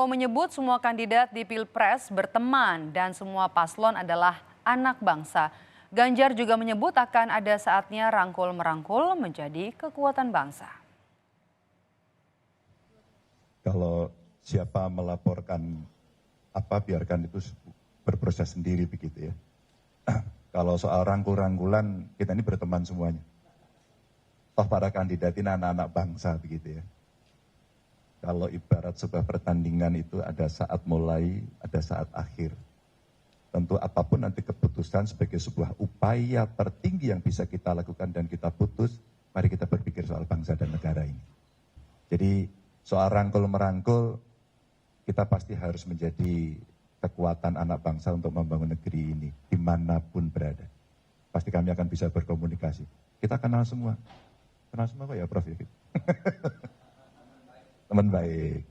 Prabowo menyebut semua kandidat di Pilpres berteman dan semua paslon adalah anak bangsa. Ganjar juga menyebut akan ada saatnya rangkul-merangkul menjadi kekuatan bangsa. Kalau siapa melaporkan apa, biarkan itu berproses sendiri begitu ya. Kalau soal rangkul-rangkulan, kita ini berteman semuanya. Toh para kandidat ini anak-anak bangsa begitu ya. Kalau ibarat sebuah pertandingan itu ada saat mulai, ada saat akhir. Tentu apapun nanti keputusan sebagai sebuah upaya tertinggi yang bisa kita lakukan dan kita putus, mari kita berpikir soal bangsa dan negara ini. Jadi soal rangkul-merangkul, kita pasti harus menjadi kekuatan anak bangsa untuk membangun negeri ini, dimanapun berada. Pasti kami akan bisa berkomunikasi. Kita kenal semua kok ya Prof. Teman baik.